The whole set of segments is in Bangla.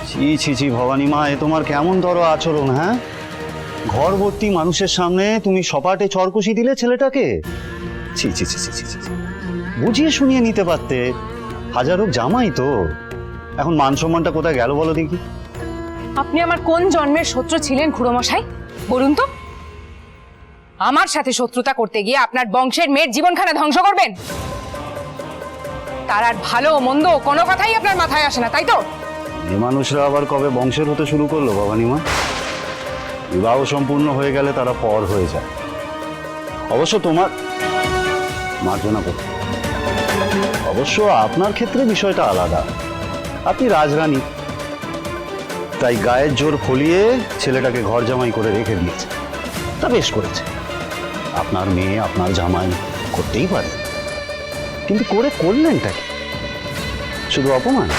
ছি ছি ছি ভবানী মা, এ তোমার কেমন ধরো আচরণ? হ্যাঁ, ঘর ভর্তি মানুষের সামনে তুমি সপাটে চরকুশি দিলে ছেলেটাকে। ছি ছি ছি ছি ছি ছি। বুঝিয়ে শুনিয়ে নিতে পারতে। হাজার হোক জামাই তো। এখন মান সম্মানটা কোথায় গেল বলো দেখি? আপনি আমার কোন জন্মের শত্রু ছিলেন খুড়োমশাই বলুন তো? আমার সাথে শত্রুতা করতে গিয়ে আপনার বংশের মেয়ের জীবনখানা ধ্বংস করবেন? তার আর ভালো মন্দ কোনো কথাই আপনার মাথায় আসে না, তাই তো? এ মানুষরা আবার কবে বংশের হতে শুরু করলো ভবানী মা? বিবাহ সম্পূর্ণ হয়ে গেলে তারা পর হয়ে যায়। অবশ্য তোমার মার্জনা করতে, অবশ্য আপনার ক্ষেত্রে বিষয়টা আলাদা। আপনি রাজরানী, তাই গায়ের জোর ফলিয়ে ছেলেটাকে ঘর জামাই করে রেখে দিয়েছে। তা বেশ করেছে। আপনার মেয়ে আপনার জামাই করতেই পারে, কিন্তু করে করলেনটা কি? শুধু অপমান।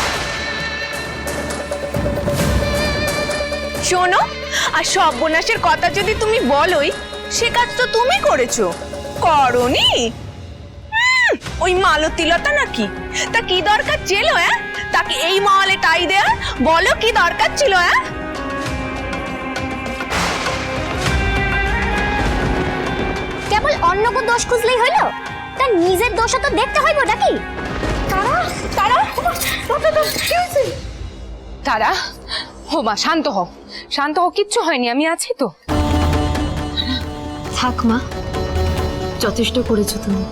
শোনো, আর সর্বনাশের কথা যদি তুমি বলোই, সে কাজ তো তুমি করেছো, করনি? ওই মালতীলতা নাকি? তা কি দরকার ছিল? তাকে এই মহলে টাই দেয়া? বলো কি দরকার ছিল? কেবল অন্যকে দোষ খুঁজলেই হলো? তার নিজের দোষও তো দেখতে হইব নাকি? তারা, হো মা, শান্ত হও, শান্ত হও, কিচ্ছু হয়নি, আমি আছি তো। থাক মা, যথেষ্ট করেছো তুমি।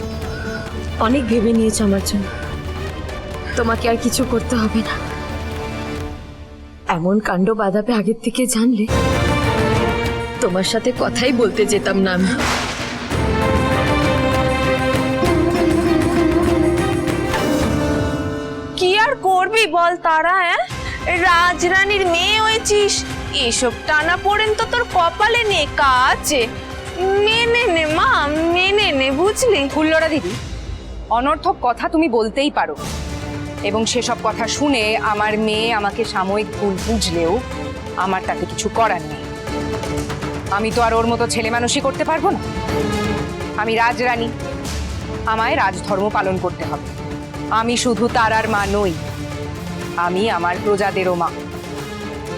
অনেক ভেবে নিয়েছো আমার জন্য। তোমাকে আর কিছু করতে হবে না। এমন কাণ্ড বাঁধাবে আগের থেকে জানলে তোমার সাথে কথাই বলতে যেতাম না আমি। কি আর করবি বল তারা? রাজরানীর মেয়ে হয়েছিস, এসব টানা পড়েন তো তোর কপালে নেকা আছে। মেনে নে মা, মেনে নে, বুঝলি? হুল্লোড়া দিদি, অনর্থক কথা তুমি বলতেই পারো, এবং সেসব কথা শুনে আমার মেয়ে আমাকে সাময়িক ভুল বুঝলেও আমার তাতে কিছু করার নেই। আমি তো আর ওর মতো ছেলে মানুষই করতে পারবো না। আমি রাজরানী, আমায় রাজধর্ম পালন করতে হবে। আমি শুধু তারার মা নই, আমি আমার প্রজাদেরও মা।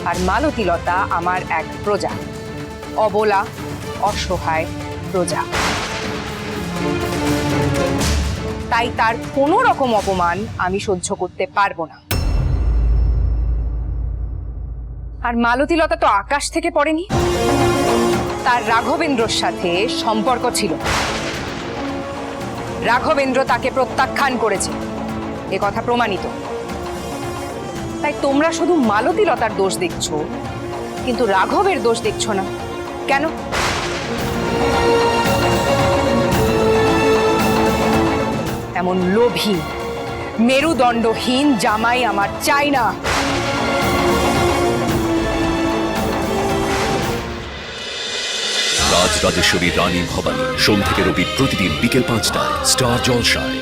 আর মালতীলতা আমার এক প্রজা, অবলা অসহায় প্রজা। তাই তার কোনো রকম অপমান আমি সহ্য করতে পারবো না। আর মালতীলতা তো আকাশ থেকে পড়েনি, তার রাঘবেন্দ্রর সাথে সম্পর্ক ছিল। রাঘবেন্দ্র তাকে প্রত্যাখ্যান করেছে, এ কথা প্রমাণিত। তাই তোমরা শুধু মালতীলতার দোষ দেখছো, কিন্তু রাঘবের দোষ দেখছো না কেন? এমন লোভী মেরুদণ্ডহীন জামাই আমার চাই না। রাজরাজেশ্বরী রানী ভবানী, সোম থেকে রবি প্রতিদিন বিকেল 5টায় স্টার জলসায়।